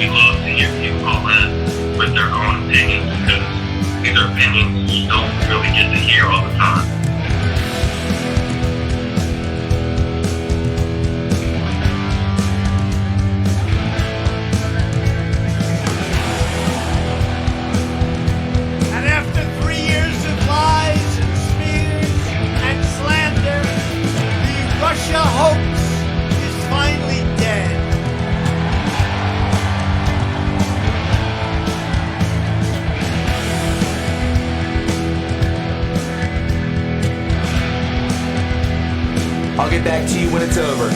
we love to hear people call in with their own opinions because these are opinions you don't really get to hear all the time. And after 3 years of lies and smears and slander, the Russia hoax is finally dead. I'll get back to you when it's over.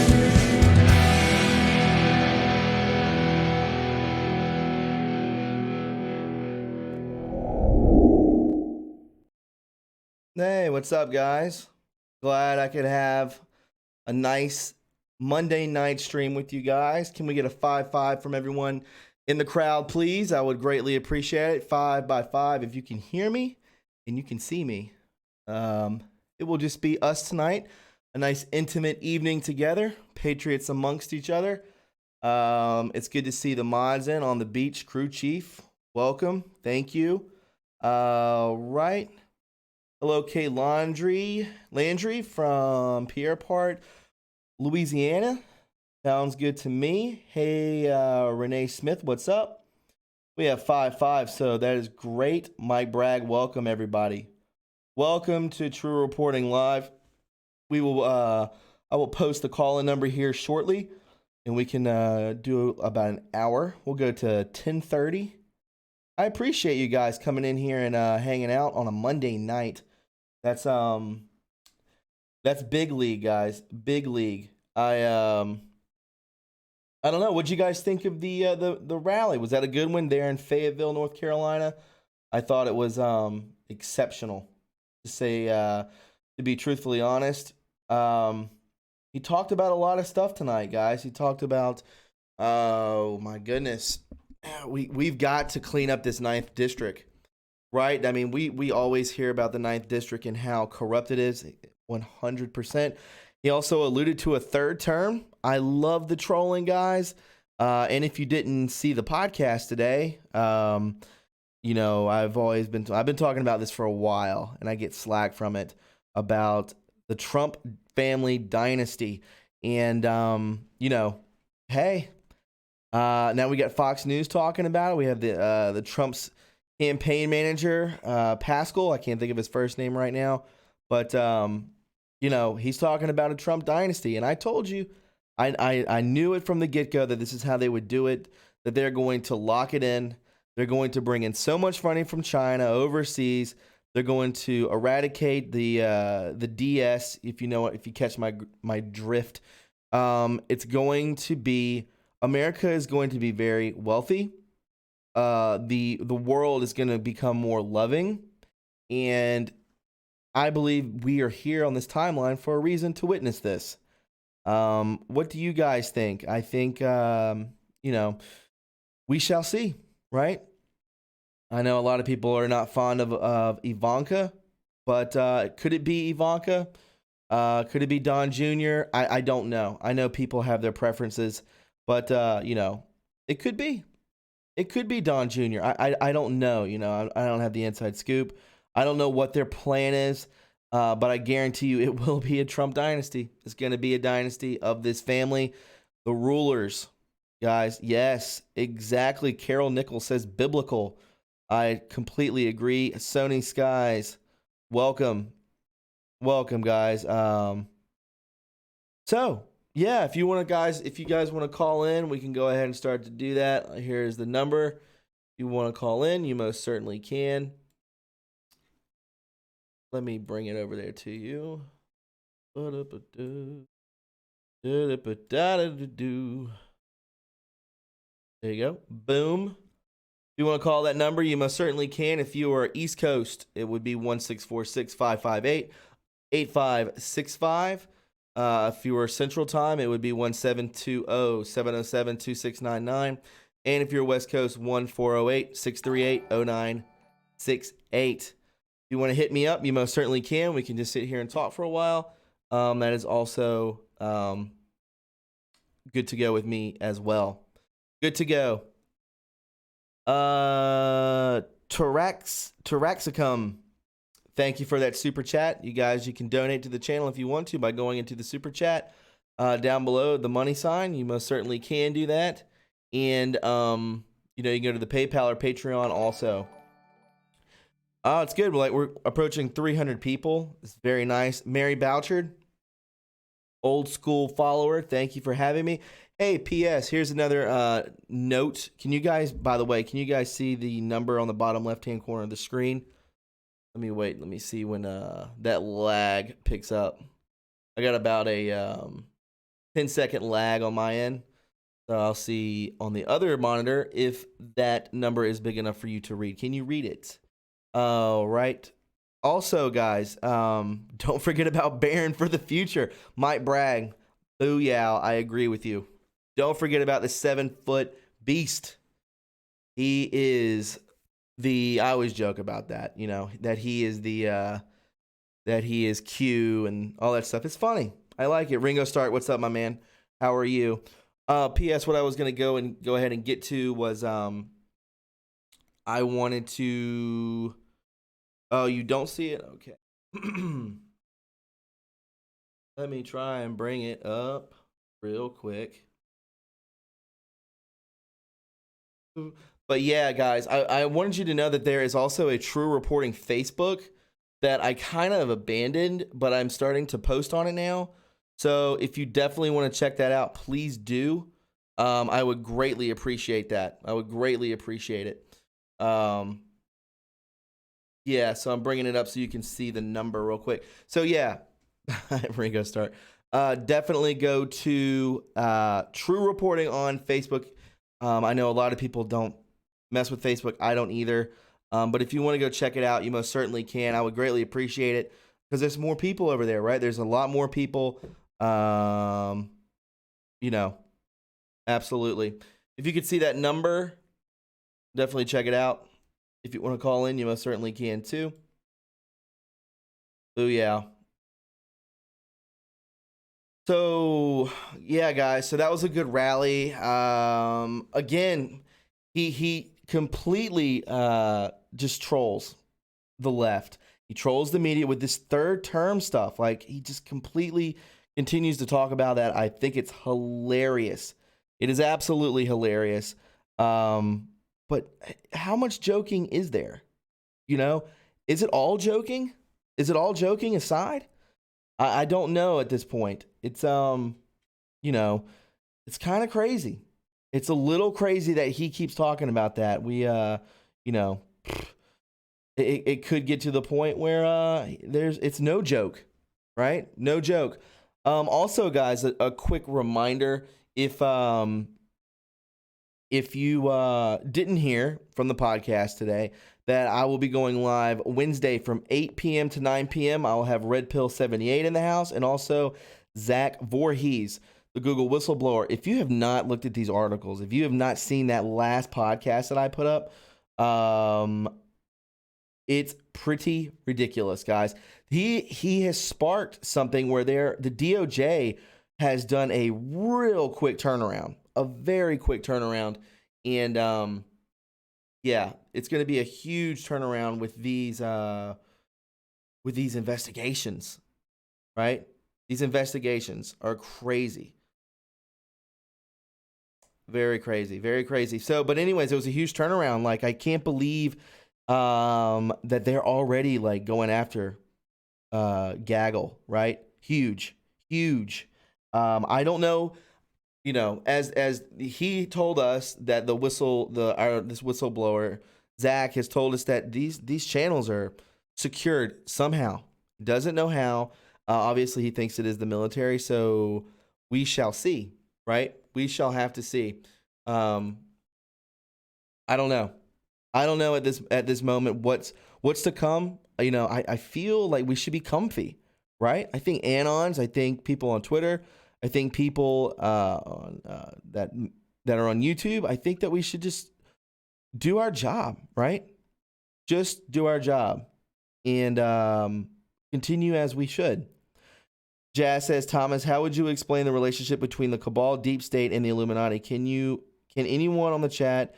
Hey, what's up, guys? Glad I could have a nice Monday night stream with you guys. Can we get a 5-5 from everyone in the crowd, please? I would greatly appreciate it. 5 by 5. If you can hear me and you can see me, it will just be us tonight. A nice intimate evening together, Patriots amongst each other. It's good to see the mods in on the beach. Crew Chief, welcome. Thank you. Right. Hello, Kay Landry from Pierrepont, Louisiana. Sounds good to me. Hey, Renee Smith, what's up? We have 5-5, so that is great. Mike Bragg, welcome everybody. Welcome to True Reporting Live. We will. I will post the call-in number here shortly, and we can do about an hour. We'll go to 10:30. I appreciate you guys coming in here and hanging out on a Monday night. That's big league, guys. Big league. I don't know. What'd you guys think of the rally? Was that a good one there in Fayetteville, North Carolina? I thought it was exceptional. To say, to be truthfully honest, he talked about a lot of stuff tonight, guys. He talked about, oh my goodness, we've got to clean up this 9th district, right? I mean, we always hear about the 9th district and how corrupt it is, 100%. He also alluded to a third term. I love the trolling, guys. And if you didn't see the podcast today, you know, I've been talking about this for a while, and I get slack from it about the Trump family dynasty. And you know, hey, now we got Fox News talking about it. We have the Trump's campaign manager, Pascal. I can't think of his first name right now, but you know, he's talking about a Trump dynasty. And I told you, I knew it from the get-go that this is how they would do it, that they're going to lock it in. They're going to bring in so much money from China overseas. They're going to eradicate the DS, if you know, if you catch my drift. It's going to be, America is going to be very wealthy. The world is going to become more loving, and I believe we are here on this timeline for a reason to witness this. What do you guys think? I think you know, we shall see. Right? I know a lot of people are not fond of Ivanka, but could it be Ivanka? Could it be Don Jr.? I don't know. I know people have their preferences, but you know, it could be. It could be Don Jr. I don't know. You know, I don't have the inside scoop. I don't know what their plan is, but I guarantee you it will be a Trump dynasty. It's going to be a dynasty of this family, the rulers. Guys, yes, exactly. Carol Nichols says biblical. I completely agree. Sony Skies, welcome. Welcome, guys. So, yeah, if you guys want to call in, we can go ahead and start to do that. Here's the number. If you want to call in, you most certainly can. Let me bring it over there to you. There you go. Boom. If you want to call that number, you most certainly can. If you are East Coast, it would be 1-646-558-8565. If you are Central Time, it would be 1720-707-2699. And if you're West Coast, 1-408-638-0968. If you want to hit me up, you most certainly can. We can just sit here and talk for a while. That is also good to go with me as well. Good to go. Taraxicum. Thank you for that super chat. You guys, you can donate to the channel if you want to by going into the super chat down below the money sign. You most certainly can do that. And, you can go to the PayPal or Patreon also. Oh, it's good. We're approaching 300 people. It's very nice. Mary Bouchard, old school follower. Thank you for having me. Hey, P.S. Here's another note. By the way, can you guys see the number on the bottom left-hand corner of the screen? Let me see when that lag picks up. I got about a 10-second lag on my end. So I'll see on the other monitor if that number is big enough for you to read. Can you read it? All right. Also, guys, don't forget about Baron for the future. Might brag. Booyah, I agree with you. Don't forget about the 7-foot beast. He is I always joke about that, that he is that he is Q and all that stuff. It's funny. I like it. Ringo Stark, what's up, my man? How are you? P.S. What I was going to go ahead and get to was I wanted to. Oh, you don't see it? Okay. Let me try and bring it up real quick. But yeah, guys, I wanted you to know that there is also a True Reporting Facebook that I kind of abandoned, but I'm starting to post on it now. So if you definitely want to check that out, please do. I would greatly appreciate that. I would greatly appreciate it. Yeah, so I'm bringing it up so you can see the number real quick. So yeah, Ringo Start. Definitely go to True Reporting on Facebook. I know a lot of people don't mess with Facebook. I don't either. But if you want to go check it out, you most certainly can. I would greatly appreciate it because there's more people over there, right? There's a lot more people. Absolutely. If you could see that number, definitely check it out. If you want to call in, you most certainly can too. Booyah. So, yeah, guys. So that was a good rally. Again, he completely just trolls the left. He trolls the media with this third term stuff. Like, he just completely continues to talk about that. I think it's hilarious. It is absolutely hilarious. But how much joking is there? Is it all joking? Is it all joking aside? I don't know at this point. It's it's kind of crazy. It's a little crazy that he keeps talking about that. It could get to the point where it's no joke, right? No joke. Also, guys, a quick reminder: if you didn't hear from the podcast today, that I will be going live Wednesday from 8 p.m. to 9 p.m. I will have Red Pill 78 in the house, and also Zach Voorhees, the Google whistleblower. If you have not looked at these articles, if you have not seen that last podcast that I put up, it's pretty ridiculous, guys. He has sparked something where the DOJ has done a real quick turnaround, a very quick turnaround, and yeah, it's going to be a huge turnaround with these investigations, right? These investigations are crazy. Very crazy, very crazy. So, but anyways, it was a huge turnaround. Like, I can't believe that they're already like going after Gaggle, right? Huge. I don't know, as he told us that this whistleblower Zach has told us that these channels are secured somehow. Doesn't know how. Obviously, he thinks it is the military, so we shall see, right? We shall have to see. I don't know. I don't know at this moment what's to come. I feel like we should be comfy, right? I think Anons, I think people on Twitter, I think people that are on YouTube, I think that we should just do our job, right? Just do our job and continue as we should. Jazz says, Thomas, how would you explain the relationship between the cabal, deep state, and the Illuminati? Can anyone on the chat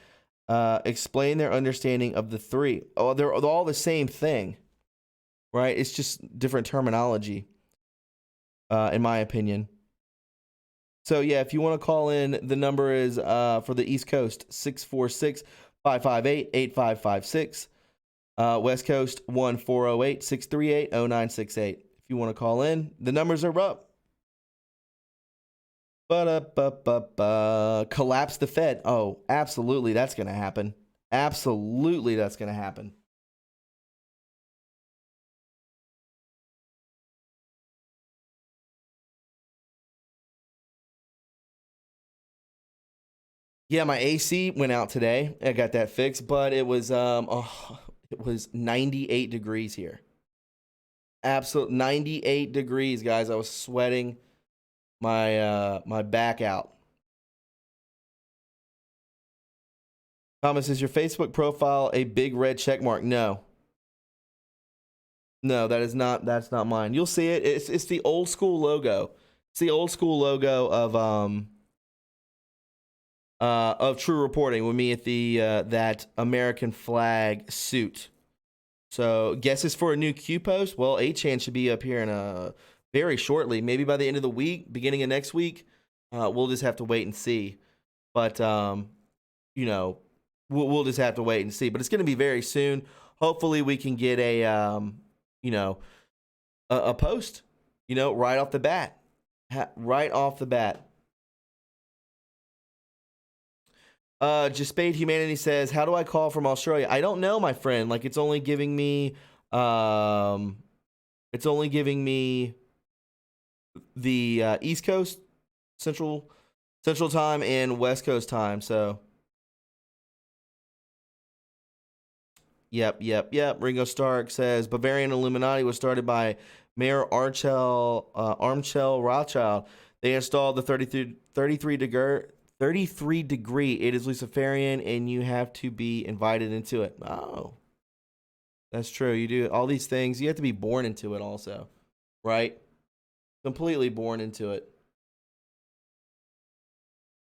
explain their understanding of the three. Oh, they're all the same thing, right? It's just different terminology, in my opinion. So, yeah, if you want to call in, the number is for the East Coast, 646-558-8556. West Coast, 1-408-638-0968. If you want to call in, the numbers are up. Collapse the Fed. Oh, absolutely, that's going to happen. Absolutely, that's going to happen. Yeah, my AC went out today. I got that fixed, but it was it was 98 degrees here. Absolute 98 degrees, guys. I was sweating my back out. Thomas, is your Facebook profile a big red check mark? No. No, that's not mine. You'll see it. It's the old school logo. It's the old school logo of True Reporting with me at the that American flag suit. So guesses for a new Q post? Well, 8chan should be up here in very shortly, maybe by the end of the week, beginning of next week. We'll just have to wait and see. But you know, we'll just have to wait and see. But it's going to be very soon. Hopefully, we can get a you know, a post, you know, right off the bat, right off the bat. Just Spade Humanity says, how do I call from Australia? I don't know, my friend. Like, it's only giving me the East Coast, Central time, and West Coast time. So, yep. Ringo Stark says Bavarian Illuminati was started by Mayor Armchell Rothschild. They installed the 33 degree. It is Luciferian, and you have to be invited into it. Oh, that's true. You do all these things. You have to be born into it also, right? Completely born into it.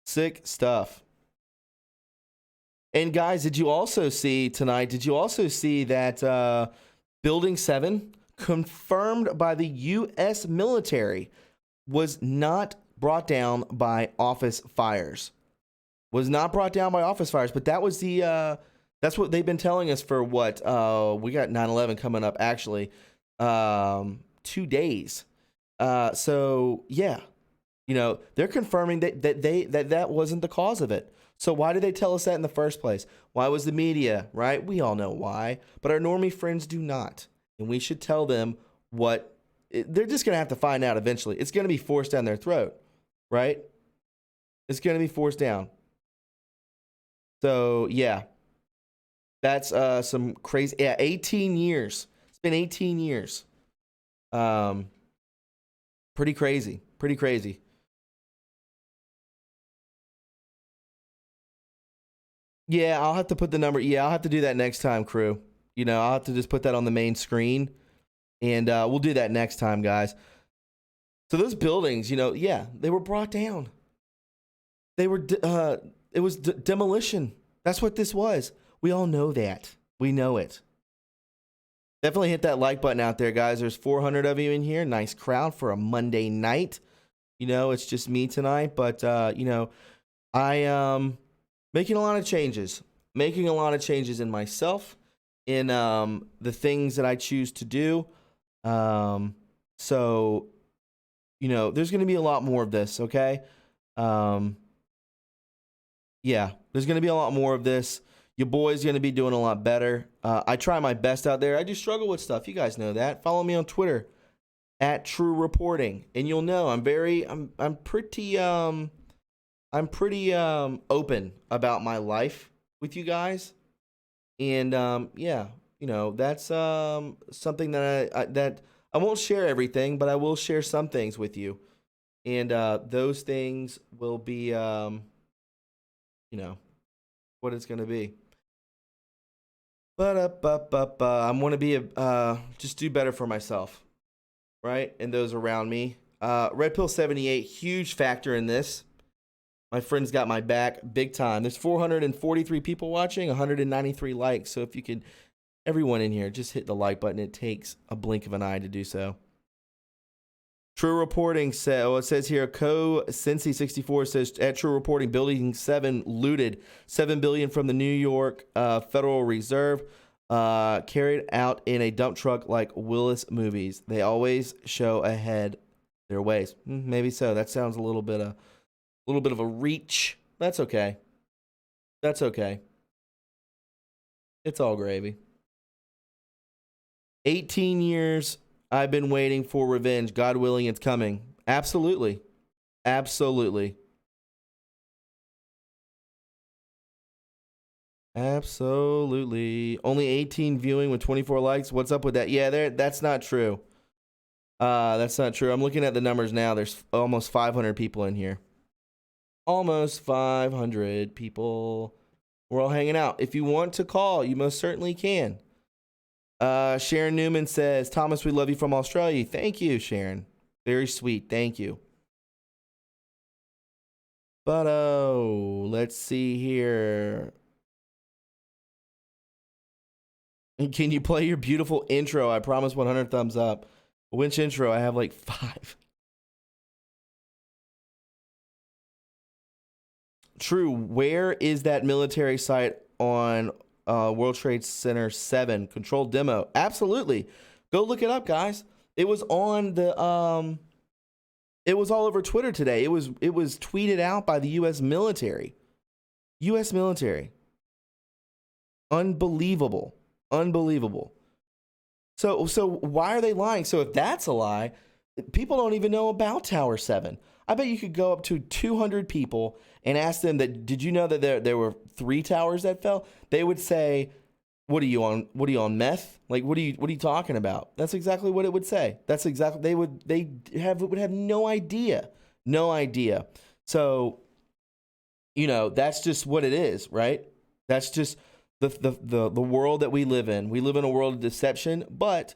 Sick stuff. And guys, did you also see tonight? Did you also see that Building 7, confirmed by the U.S. military, was not brought down by office fires? Was not brought down by office fires, but that was that's what they've been telling us for what? We got 9/11 coming up, actually, 2 days. So yeah, you know, they're confirming that wasn't the cause of it. So why did they tell us that in the first place? Why was the media, right? We all know why, but our normie friends do not, and we should tell them what. They're just gonna have to find out eventually. It's gonna be forced down their throat, right? It's gonna be forced down. So yeah, that's some crazy. Yeah, 18 years. It's been 18 years. Pretty crazy. Pretty crazy. Yeah, I'll have to put the number. Yeah, I'll have to do that next time, crew. You know, I'll have to just put that on the main screen, and we'll do that next time, guys. So those buildings, you know, yeah, they were brought down. They were, it was demolition. That's what this was. We all know that. We know it. Definitely hit that like button out there, guys. There's 400 of you in here. Nice crowd for a Monday night. You know, it's just me tonight, but, you know, I making a lot of changes. Making a lot of changes in myself, in the things that I choose to do. So, you know, there's going to be a lot more of this, okay? Yeah, there's going to be a lot more of this. Your boy's going to be doing a lot better. I try my best out there. I do struggle with stuff. You guys know that. Follow me on Twitter at TRUreporting, and you'll know I'm pretty open about my life with you guys. And yeah, you know, that's something that I won't share everything, but I will share some things with you. And those things will be you know, what it's going to be. But I'm going to be just do better for myself, right? And those around me. Red Pill 78, huge factor in this. My friends got my back big time. There's 443 people watching, 193 likes. So if you could, everyone in here, just hit the like button. It takes a blink of an eye to do so. True Reporting says, it says here, Cincy64 says, at True Reporting, Building 7 looted $7 billion from the New York Federal Reserve, carried out in a dump truck like Willis movies. They always show ahead their ways. Maybe so. That sounds a little bit of a reach. That's okay. That's okay. It's all gravy. 18 years I've been waiting for revenge. God willing, it's coming. Absolutely. Absolutely. Absolutely. Only 18 viewing with 24 likes. What's up with that? Yeah, that's not true. That's not true. I'm looking at the numbers now. There's almost 500 people in here. Almost 500 people. We're all hanging out. If you want to call, you most certainly can. Sharon Newman says, Thomas, we love you from Australia. Thank you, Sharon. Very sweet. Thank you. But let's see here. Can you play your beautiful intro? I promise 100 thumbs up. Which intro? I have like 5. True. Where is that military site on World Trade Center 7 controlled demo? Absolutely. Go look it up, guys. It was on the it was all over Twitter today. It was tweeted out by the US military. US military. Unbelievable. Unbelievable. So why are they lying? So if that's a lie, people don't even know about Tower 7. I bet you could go up to 200 people and ask them that, did you know that there were 3 towers that fell? They would say, what are you on meth? Like, what are you talking about? That's exactly what it would say. That's exactly, they would have no idea. No idea. So, that's just what it is, right? That's just the world that we live in. We live in a world of deception, but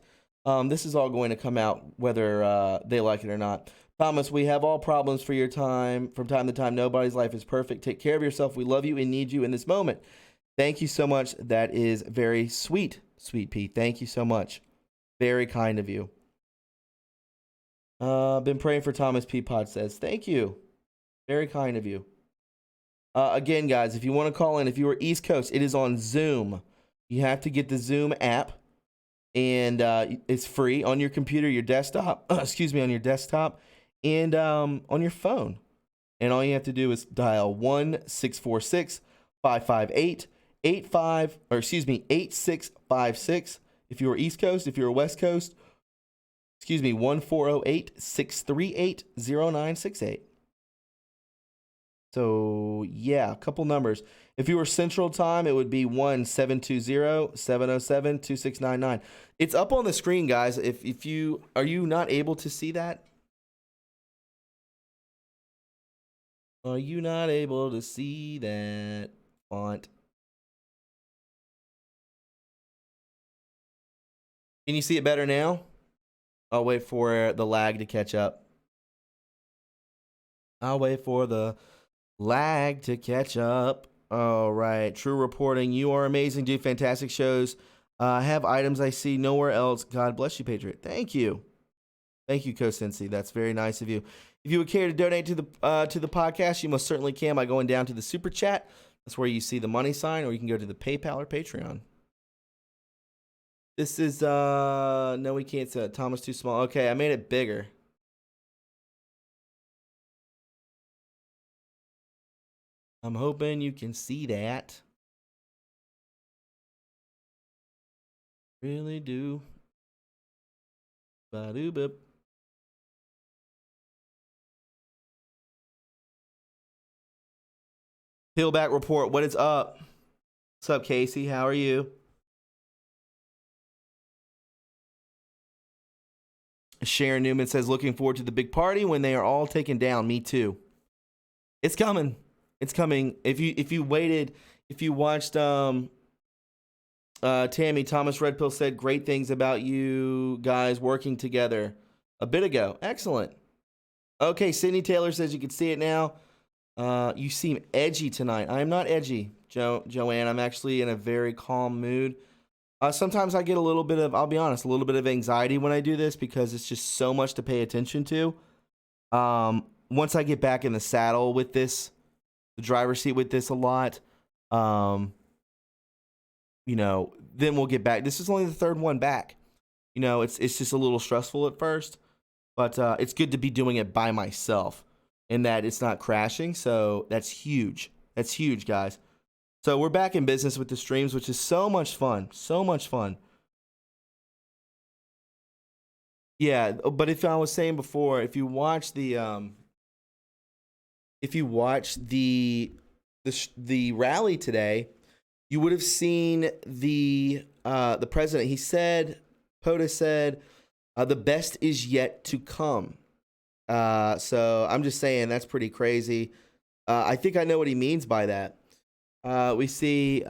this is all going to come out whether they like it or not. Thomas, we have all problems for your time. From time to time, nobody's life is perfect. Take care of yourself. We love you and need you in this moment. Thank you so much. That is very sweet, Sweet Pea. Thank you so much. Very kind of you. Been praying for Thomas P. Pod says, thank you. Very kind of you. Again, guys, if you want to call in, if you are East Coast, it is on Zoom. You have to get the Zoom app, and it's free on your computer, your desktop, on your desktop, and on your phone. And all you have to do is dial 1-646-558-8656. If you're East Coast, if you're West Coast, 1-408-638-0968. So, yeah, a couple numbers. If you were Central Time, it would be 1-720-707-2699. It's up on the screen, guys. Are you not able to see that? Are you not able to see that font? Can you see it better now? I'll wait for the lag to catch up. I'll wait for the lag to catch up. All right. True Reporting. You are amazing. Do fantastic shows. I have items I see nowhere else. God bless you, Patriot. Thank you. Thank you, Co-Sensi. That's very nice of you. If you would care to donate to the podcast, you most certainly can by going down to the Super Chat. That's where you see the money sign, or you can go to the PayPal or Patreon. This is, no, we can't say it. Thomas too small. Okay, I made it bigger. I'm hoping you can see that. Really do. Ba-doo-bip. Peelback Report, what is up? What's up, Casey? How are you? Sharon Newman says, looking forward to the big party when they are all taken down. Me too. It's coming. It's coming. If you watched Tammy, Thomas Redpill said great things about you guys working together a bit ago. Excellent. Okay, Sydney Taylor says you can see it now. You seem edgy tonight. I am not edgy, Joanne. I'm actually in a very calm mood. Sometimes I get a little bit of, I'll be honest, a little bit of anxiety when I do this because it's just so much to pay attention to. Once I get back in the saddle with this, the driver's seat with this a lot, you know, then we'll get back. This is only the third one back. You know, it's just a little stressful at first, but it's good to be doing it by myself and that it's not crashing. So that's huge. That's huge, guys. So we're back in business with the streams, which is so much fun. So much fun. Yeah, but if I was saying before, if you watch the rally today, you would have seen the president. He said, POTUS said, the best is yet to come. So I'm just saying that's pretty crazy. I think I know what he means by that. We see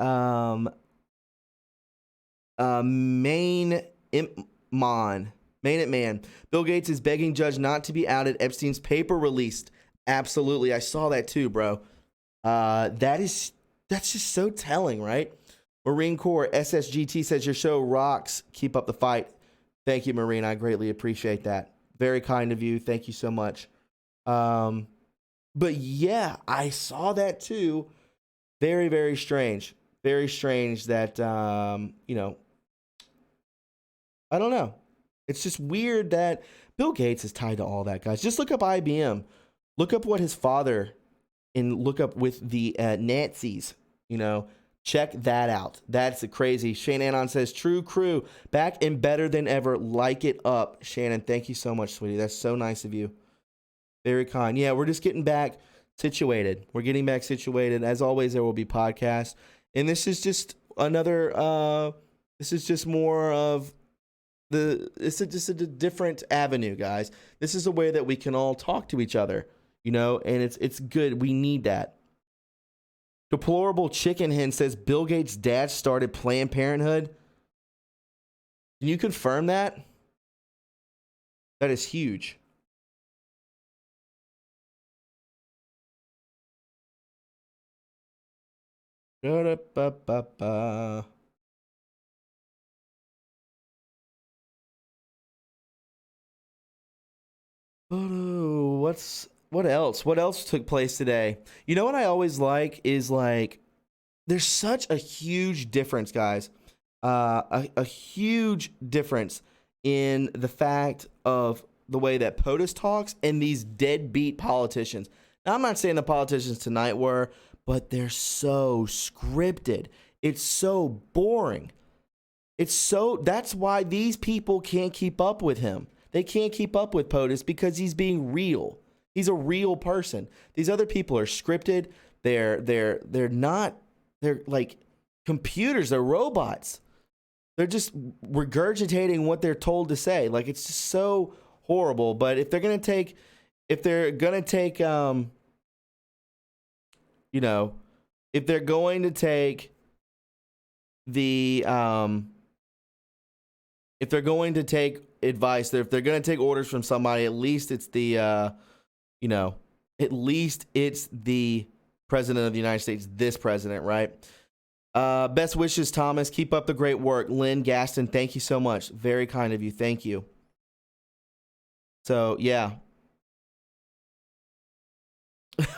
Main It Man. Bill Gates is begging judge not to be outed. Epstein's paper released. Absolutely. I saw that too, bro. That's just so telling, right? Marine Corps SSGT says your show rocks. Keep up the fight. Thank you, Marine. I greatly appreciate that. Very kind of you. Thank you so much. But yeah, I saw that too. Very, very strange. Very strange that, you know, I don't know. It's just weird that Bill Gates is tied to all that, guys. Just look up IBM. Look up what his father, and look up with the Nazis, you know. Check that out. That's crazy. Shane Anon says, true crew, back and better than ever. Like it up. Shannon, thank you so much, sweetie. That's so nice of you. Very kind. Yeah, we're just getting back situated. We're getting back situated. As always, there will be podcasts. And this is just another, this is just more of it's just a different avenue, guys. This is a way that we can all talk to each other, you know, and it's good. We need that. Deplorable Chicken Hen says Bill Gates' dad started Planned Parenthood. Can you confirm that? That is huge. Ba-da-ba-ba-ba. What else? What else took place today? You know what I always like is like there's such a huge difference, guys. A huge difference in the fact of the way that POTUS talks and these deadbeat politicians. Now, I'm not saying the politicians tonight were, but they're so scripted. It's so boring. That's why these people can't keep up with him. They can't keep up with POTUS because he's being real. He's a real person. These other people are scripted. They're like computers. They're robots. They're just regurgitating what they're told to say. Like, it's just so horrible. But if they're gonna take if they're going to take advice, if they're going to take orders from somebody, at least it's the president of the United States, this president, right? Best wishes, Thomas. Keep up the great work. Lynn Gaston, thank you so much. Very kind of you. Thank you. So, yeah.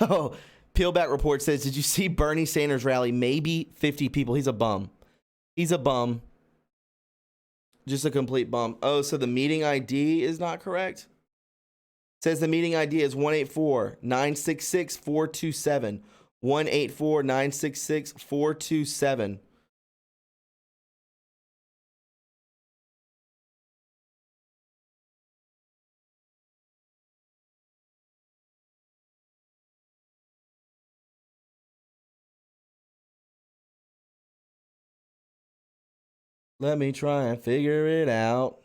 Oh, Peelback Report says, did you see Bernie Sanders rally? Maybe 50 people. He's a bum. He's a bum. Just a complete bum. Oh, so the meeting ID is not correct? It says the meeting ID is 184-966-427. 184-966-427. Let me try and figure it out.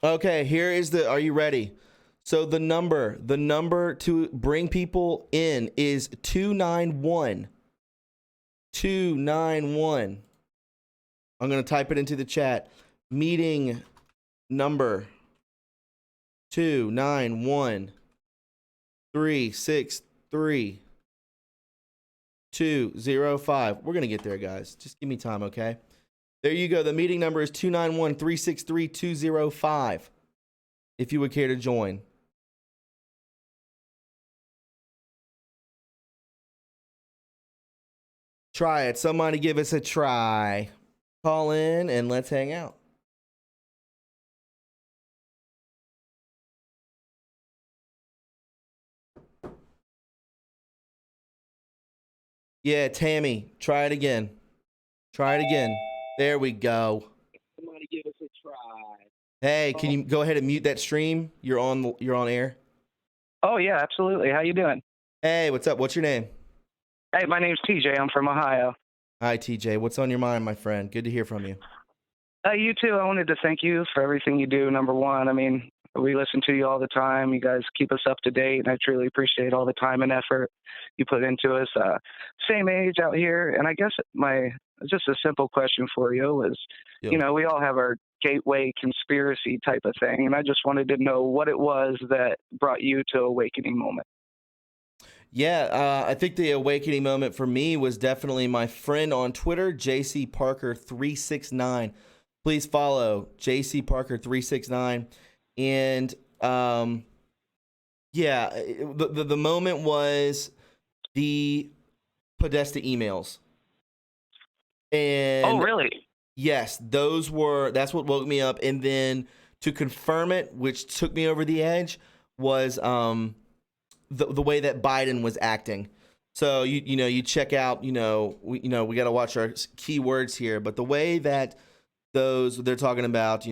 Okay, here is are you ready? So the number to bring people in is 291. 291. I'm going to type it into the chat. Meeting number 291 363 291-363-205. We're going to get there, guys. Just give me time, okay? There you go. The meeting number is 291-363-205 if you would care to join. Try it. Somebody give us a try. Call in and let's hang out. Yeah, Tammy, try it again. Try it again. There we go. Somebody give us a try. Hey, can you go ahead and mute that stream? You're on air. Oh yeah, absolutely. How you doing? Hey, what's up? What's your name? Hey, my name's TJ. I'm from Ohio. Hi, TJ. What's on your mind, my friend? Good to hear from you. You too. I wanted to thank you for everything you do. Number one, I mean, we listen to you all the time. You guys keep us up to date, and I truly appreciate all the time and effort you put into us. Same age out here, and I guess just a simple question for you is, Yep. we all have our gateway conspiracy type of thing, and I just wanted to know what it was that brought you to Awakening moment. Yeah, I think the awakening moment for me was definitely my friend on Twitter, JC Parker 369. Please follow JC Parker 369. And the moment was the Podesta emails. And Oh, really? yes, that's what woke me up. And then to confirm it, which took me over the edge, was the way that Biden was acting. So you check out, we got to watch our keywords here, but the way that they're talking about,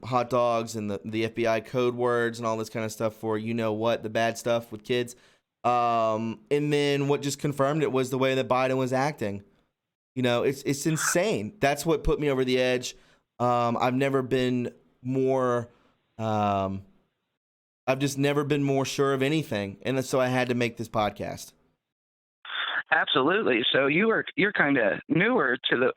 hot dogs and the FBI code words and all this kind of stuff for, the bad stuff with kids. And then what just confirmed it was the way that Biden was acting. It's insane. That's what put me over the edge. I've just never been more sure of anything. And so I had to make this podcast. Absolutely. So you're kind of newer to the,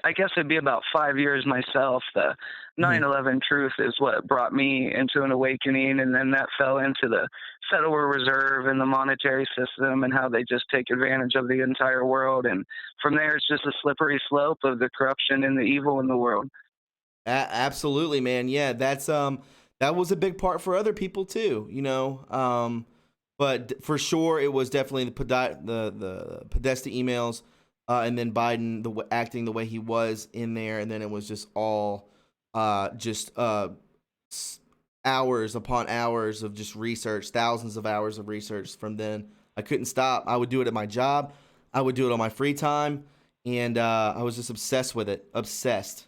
I guess it'd be about 5 years myself. The 9/11 truth is what brought me into an awakening. And then that fell into the Federal Reserve and the monetary system and how they just take advantage of the entire world. And from there, it's just a slippery slope of the corruption and the evil in the world. Absolutely, man. Yeah, that's that was a big part for other people too, but for sure it was definitely the Podesta emails, and then Biden acting the way he was in there, and then it was just all hours upon hours of just research, thousands of hours of research. From then, I couldn't stop. I would do it at my job, I would do it on my free time, and I was just obsessed with it. Obsessed.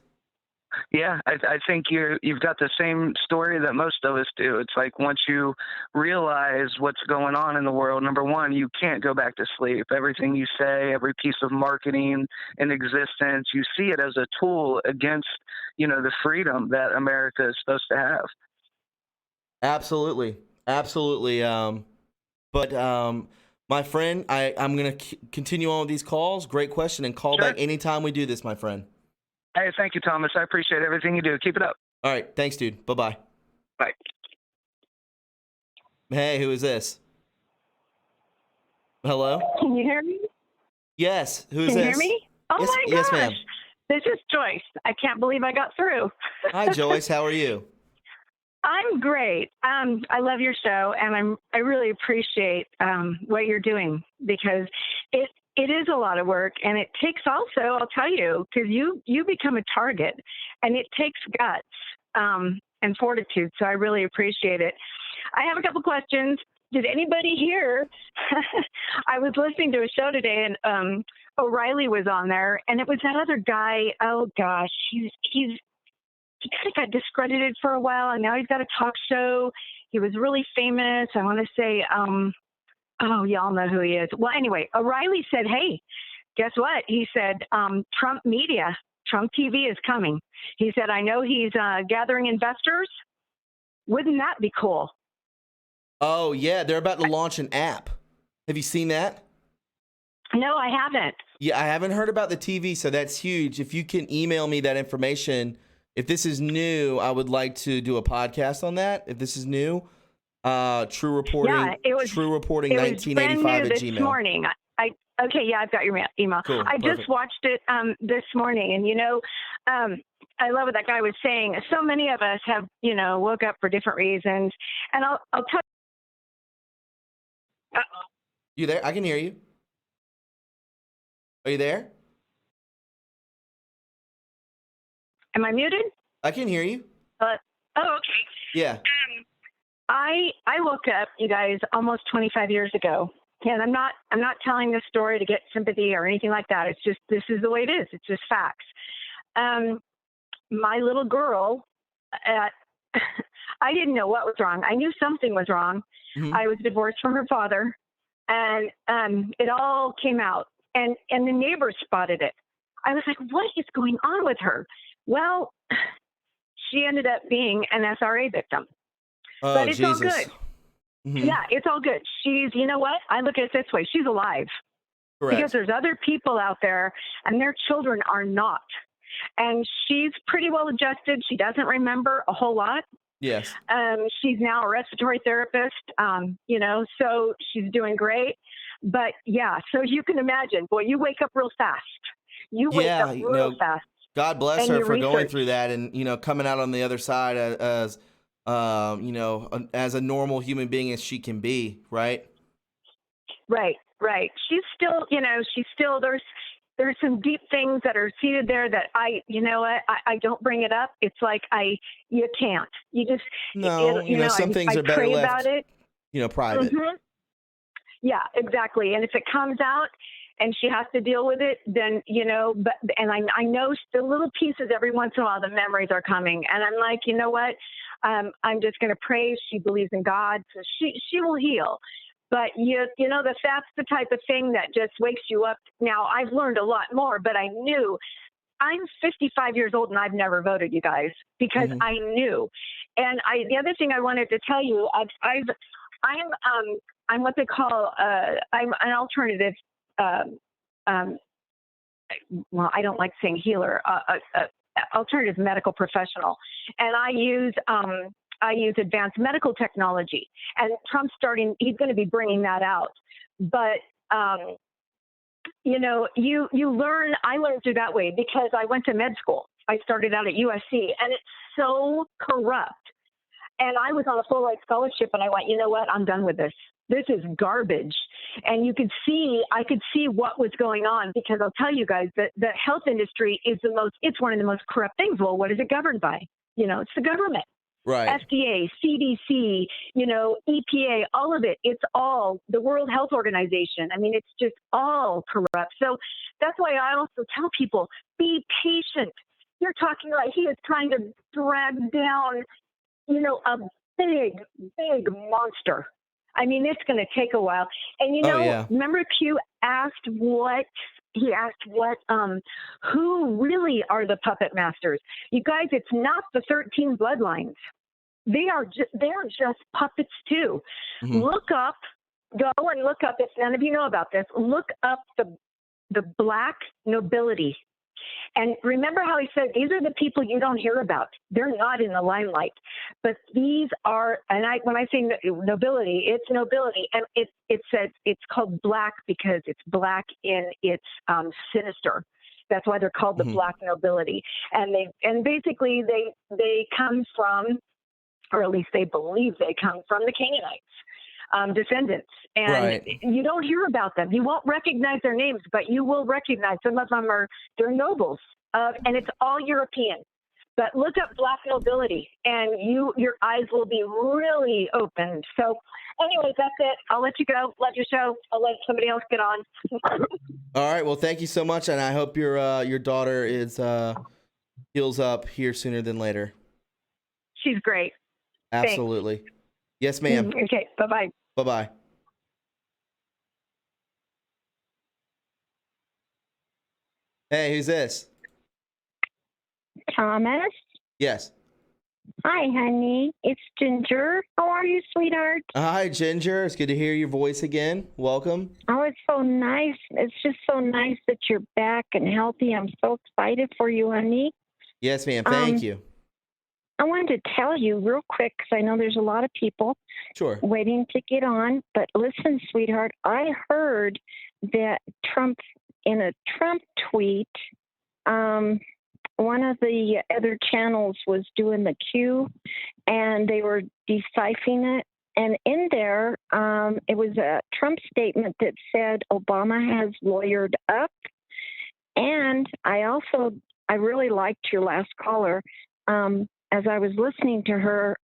Yeah, I think you've got the same story that most of us do. It's like once you realize what's going on in the world, number one, you can't go back to sleep. Everything you say, every piece of marketing in existence, you see it as a tool against, the freedom that America is supposed to have. Absolutely. But my friend, I'm going to continue on with these calls. Great question, and call back anytime we do this, my friend. Hey, thank you, Thomas. I appreciate everything you do. Keep it up. All right. Thanks, dude. Bye-bye. Bye. Hey, who is this? Hello? Can you hear me? Yes. Who is Can you this? hear me? Oh Yes, my gosh. yes, ma'am. This is Joyce. I can't believe I got through. Hi, Joyce. How are you? I'm great. I love your show, and I really appreciate what you're doing, because it is a lot of work, and it takes also, I'll tell you, because you become a target, and it takes guts and fortitude. So I really appreciate it. I have a couple questions. Did anybody hear? I was listening to a show today, and O'Reilly was on there, and it was that other guy. Oh gosh, he kind of got discredited for a while, and now he's got a talk show. He was really famous. I want to say, oh, y'all know who he is. Well, anyway, O'Reilly said, hey, guess what? He said, Trump media, Trump TV is coming. He said, I know he's gathering investors. Wouldn't that be cool? Oh, yeah. They're about to launch an app. Have you seen that? No, I haven't. Yeah, I haven't heard about the TV, so that's huge. If you can email me that information, if this is new, I would like to do a podcast on that. If this is new, True Reporting. Yeah, it was. True Reporting. It was 1985 brand new at this Gmail. morning. Okay, yeah, I've got your email. Cool, I perfect. just watched it this morning, and I love what that guy was saying. So many of us have, woke up for different reasons, and I'll tell. You there? I can hear you. Are you there? Am I muted? I can hear you. Oh, okay. Yeah. I woke up, you guys, almost 25 years ago, and I'm not telling this story to get sympathy or anything like that. It's just this is the way it is. It's just facts. My little girl, I didn't know what was wrong. I knew something was wrong. Mhm. I was divorced from her father, and it all came out. And the neighbors spotted it. I was like, what is going on with her? Well, she ended up being an SRA victim. Oh, But it's Jesus. all good. Mhm. Yeah, it's all good. She's, you know what? I look at it this way. She's alive. Correct. Because there's other people out there and their children are not. And she's pretty well adjusted. She doesn't remember a whole lot. Yes. She's now a respiratory therapist, so she's doing great. But yeah, so you can imagine, boy, you wake up real fast. You wake up real fast. God bless And her you for going research. through that and coming out on the other side as as a normal human being as she can be, right? Right. She's still, there's some deep things that are seated there that I don't bring it up. It's like you can't. You just, No, some things are better pray left, about it. private. Mhm. Yeah, exactly. And if it comes out and she has to deal with it, then, I know the little pieces every once in a while, the memories are coming. And I'm like, you know what? I'm just going to pray. She believes in God, so she will heal. But that's the type of thing that just wakes you up. Now, I've learned a lot more, but I knew. I'm 55 years old and I've never voted, you guys, because Mhm. I knew. And the other thing I wanted to tell you, I'm what they call I'm an alternative. Well, I don't like saying healer. Alternative medical professional, and I use advanced medical technology. And Trump's he's going to be bringing that out. But you learn. I learned through that way because I went to med school. I started out at USC, and it's so corrupt. And I was on a full ride scholarship, and I went, you know what? I'm done with this. This is garbage. And I could see what was going on, because I'll tell you guys that the health industry it's one of the most corrupt things. Well, what is it governed by? It's the government. Right. FDA, CDC, EPA, all of it. It's all the World Health Organization. I mean, it's just all corrupt. So that's why I also tell people, be patient. You're talking like he is trying to drag down, a big, big monster. I mean, it's going to take a while. And, yeah. Remember Q asked who really are the puppet masters? You guys, it's not the 13 bloodlines. They're just puppets too. Mhm. Go and look up, if none of you know about this, look up the black nobility. And remember how he said, these are the people you don't hear about. They're not in the limelight. But these are, when I say nobility, it's nobility. And it says it's called black because it's black in its sinister. That's why they're called the black nobility. And basically they come from, or at least they believe they come from, the Canaanites. Descendants, and Right. You don't hear about them. You won't recognize their names, but you will recognize some of them they're nobles, and it's all European. But look up black nobility, and your eyes will be really opened. So, anyways, that's it. I'll let you go. Love your show. I'll let somebody else get on. All right. Well, thank you so much, and I hope your daughter heals up here sooner than later. She's great. Absolutely. Thanks. Yes, ma'am. Okay. Bye-bye. Bye-bye. Hey, who's this? Thomas? Yes. Hi, honey. It's Ginger. How are you, sweetheart? Hi, Ginger. It's good to hear your voice again. Welcome. Oh, it's so nice. It's just so nice that you're back and healthy. I'm so excited for you, honey. Yes, ma'am. Thank you. I wanted to tell you real quick because I know there's a lot of people Sure. waiting to get on. But listen, sweetheart, I heard that in a Trump tweet, one of the other channels was doing the Q, and they were deciphering it. And in there, it was a Trump statement that said Obama has lawyered up. And I really liked your last caller. As I was listening to her,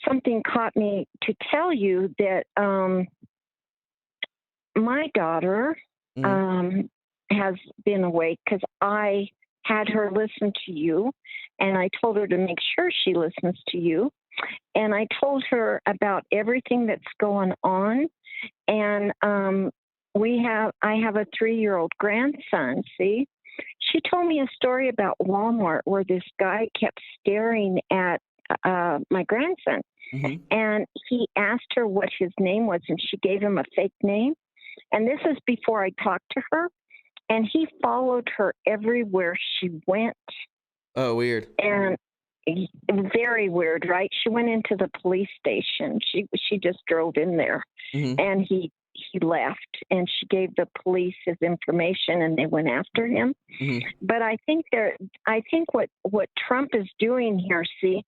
something caught me to tell you that my daughter has been awake because I had her listen to you, and I told her to make sure she listens to you. And I told her about everything that's going on. And I have a 3-year-old grandson, see? She told me a story about Walmart where this guy kept staring at my grandson. Mm-hmm. And he asked her what his name was, and she gave him a fake name. And this is before I talked to her. And he followed her everywhere she went. Oh, weird. And very weird, right? She went into the police station. She just drove in there. Mm-hmm. And he left, and she gave the police his information, and they went after him. Mm-hmm. But I think what Trump is doing here, see,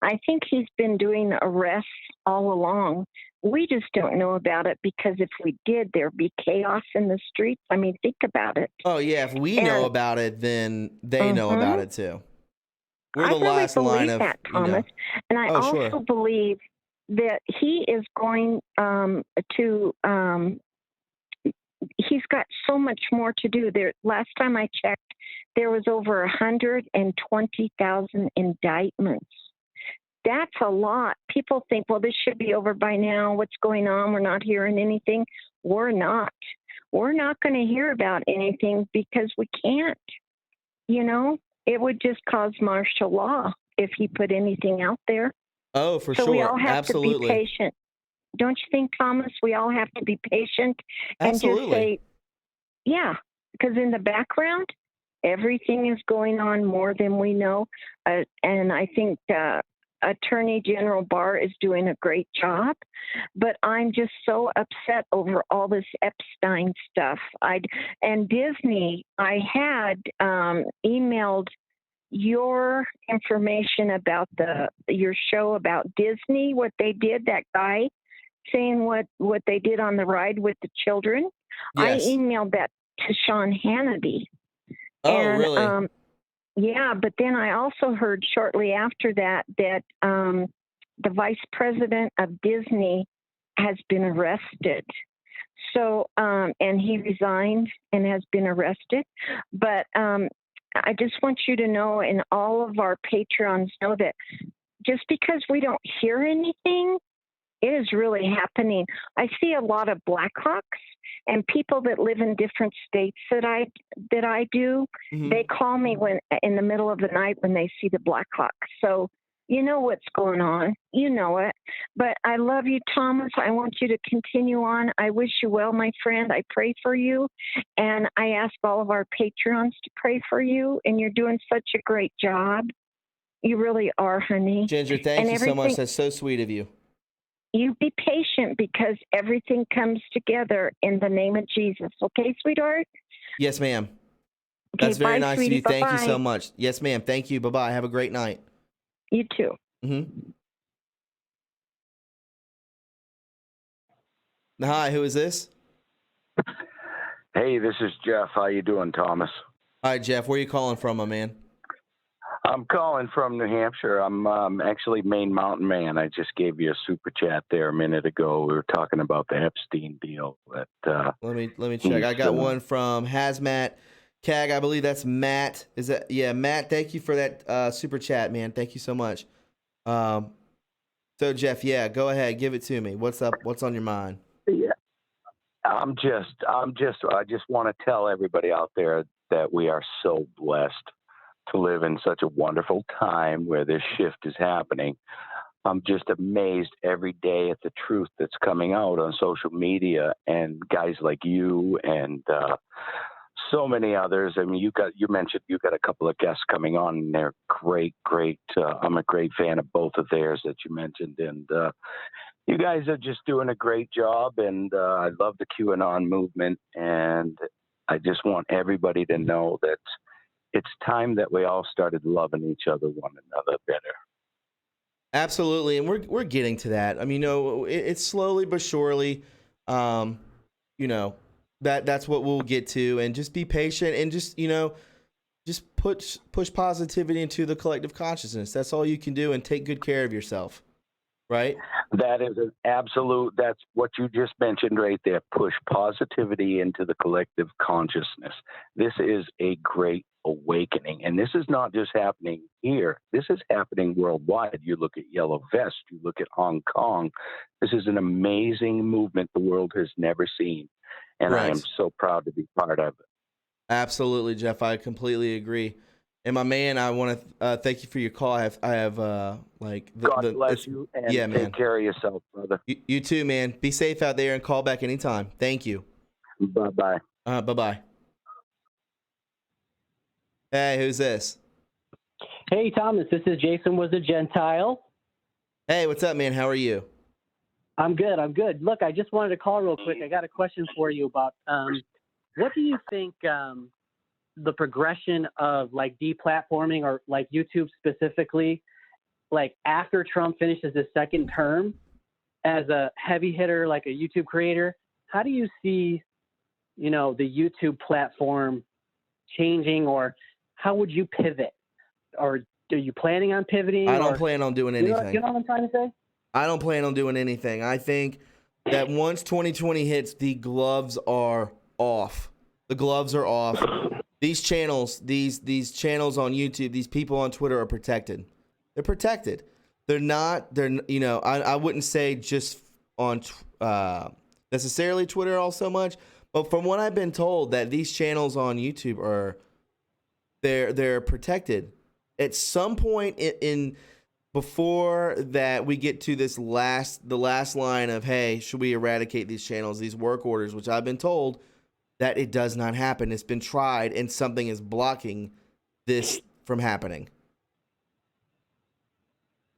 I think he's been doing arrests all along. We just don't know about it because if we did, there'd be chaos in the streets. I mean, think about it. Oh, yeah. If we know about it, then they know about it too. We're the last line of that, Thomas. And I also believe that he is going to. He's got so much more to do. There, last time I checked, there was over 120,000 indictments. That's a lot. People think, well, this should be over by now. What's going on? We're not hearing anything. We're not. We're not going to hear about anything because we can't. You know, it would just cause martial law if he put anything out there. Oh, for sure. So we all have Absolutely. to be patient. Don't you think, Thomas? We all have to be patient and Absolutely. just say, yeah, because in the background, everything is going on more than we know. And I think Attorney General Barr is doing a great job. But I'm just so upset over all this Epstein stuff. And Disney, I had emailed your information about your show about Disney, what they did, that guy saying what they did on the ride with the children. Yes. I emailed that to Sean Hannity. Oh, and, really? Yeah, but then I also heard shortly after that the vice president of Disney has been arrested. So, and he resigned and has been arrested. But I just want you to know, and all of our Patreons know, that just because we don't hear anything, it is really happening. I see a lot of Blackhawks and people that live in different states that I do. Mm-hmm. They call me when in the middle of the night when they see the Blackhawks. So you know what's going on. You know it. But I love you, Thomas. I want you to continue on. I wish you well, my friend. I pray for you. And I ask all of our Patreons to pray for you. And you're doing such a great job. You really are, honey. Ginger, thank you so much. That's so sweet of you. You be patient because everything comes together in the name of Jesus. Okay, sweetheart? Yes, ma'am. Okay, that's very bye, nice sweetie. of you. Thank you Bye-bye. so much. Yes, ma'am. Thank you. Bye-bye. Have a great night. You too. Mm-hmm. Hi, who is this? Hey, this is Jeff. How you doing, Thomas? Hi, Jeff. Where are you calling from, my man? I'm calling from New Hampshire. I'm actually Maine Mountain Man. I just gave you a super chat there a minute ago. We were talking about the Epstein deal. Let me check. I got one from Hazmat Cag. I believe that's Matt. Is that Matt? Thank you for that super chat, man. Thank you so much. So Jeff, go ahead, give it to me. What's up? What's on your mind? Yeah, I just want to tell everybody out there that we are so blessed to live in such a wonderful time where this shift is happening. I'm just amazed every day at the truth that's coming out on social media, and guys like you and so many others. I mean, you mentioned you got a couple of guests coming on, and they're great. I'm a great fan of both of theirs that you mentioned, and you guys are just doing a great job. And I love the QAnon movement, and I just want everybody to know that it's time that we all started loving each other, one another better. Absolutely, and we're getting to that. I mean, it's slowly but surely. That's what we'll get to, and just be patient, and just push positivity into the collective consciousness. That's all you can do, and take good care of yourself. Right? That is an absolute, that's what you just mentioned right there. Push positivity into the collective consciousness. This is a great awakening. And this is not just happening here. This is happening worldwide. You look at Yellow Vest, you look at Hong Kong. This is an amazing movement the world has never seen. And Right. I am so proud to be part of it. Absolutely, Jeff. I completely agree. And my man, I want to thank you for your call. I have God bless you, and yeah, take man. care of yourself, brother. You too, man. Be safe out there and call back anytime. Thank you. Bye-bye. Bye-bye. Hey, who's this? Hey, Thomas. This is Jason was a Gentile. Hey, what's up, man? How are you? I'm good. Look, I just wanted to call real quick. I got a question for you about what do you think the progression of like deplatforming, or like YouTube specifically, like after Trump finishes his second term as a heavy hitter, like a YouTube creator, how do you see, the YouTube platform changing, or how would you pivot? Or are you planning on pivoting? I don't plan on doing anything. You know what I'm trying to say? I don't plan on doing anything. I think that once 2020 hits, the gloves are off. The gloves are off. These channels, these channels on YouTube, these people on Twitter are protected. They're protected. I wouldn't say just on necessarily Twitter all so much, but from what I've been told, that these channels on YouTube they're protected. At some point in before that we get to the last line of, hey, should we eradicate these channels, these work orders, which I've been told that it does not happen. It's been tried, and something is blocking this from happening.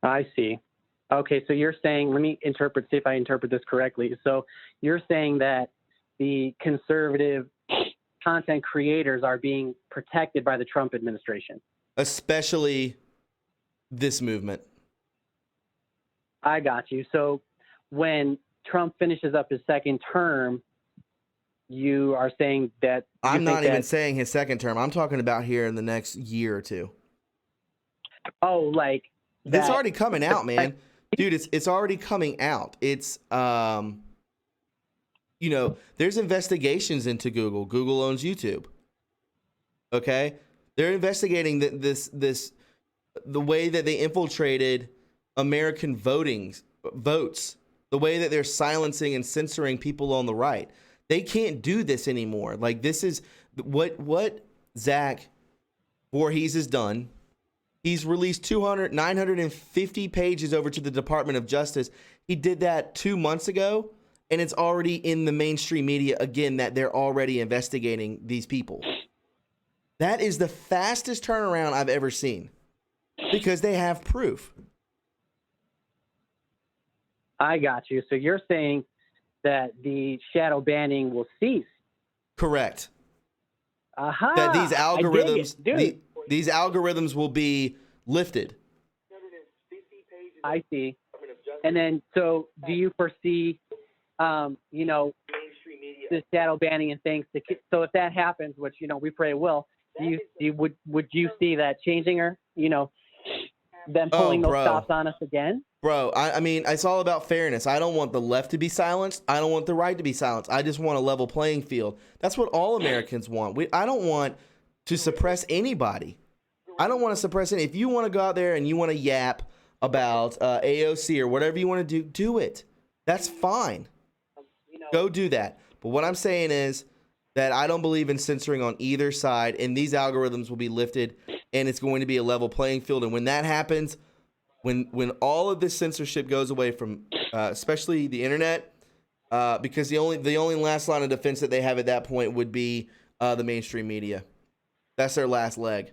I see. Okay, so you're saying, let me see if I interpret this correctly. So you're saying that the conservative content creators are being protected by the Trump administration. Especially this movement. I got you. So when Trump finishes up his second term, you are saying that... I'm not even saying his second term. I'm talking about here in the next year or two. Oh, like... It's already coming out, man. Dude, it's already coming out. It's, there's investigations into Google. Google owns YouTube. Okay? They're investigating the way that they infiltrated American votes, the way that they're silencing and censoring people on the right. They can't do this anymore. Like, this is what Zach Voorhees has done. He's released 950 pages over to the Department of Justice. He did that 2 months ago, and it's already in the mainstream media again that they're already investigating these people. That is the fastest turnaround I've ever seen, because they have proof. I got you. So you're saying that the shadow banning will cease. Correct. Aha! That these algorithms, these algorithms will be lifted. I see. And then, so do you foresee, the shadow banning and things? So if that happens, which we pray it will, would you see that changing, or them pulling those stops on us again? Bro, I mean, it's all about fairness. I don't want the left to be silenced. I don't want the right to be silenced. I just want a level playing field. That's what all Americans want. I don't want to suppress anybody. I don't want to suppress any. If you want to go out there and you want to yap about AOC or whatever you want to do it. That's fine. Go do that. But what I'm saying is that I don't believe in censoring on either side, and these algorithms will be lifted, and it's going to be a level playing field. And when that happens, when all of this censorship goes away from, especially the internet, because the only last line of defense that they have at that point would be the mainstream media. That's their last leg.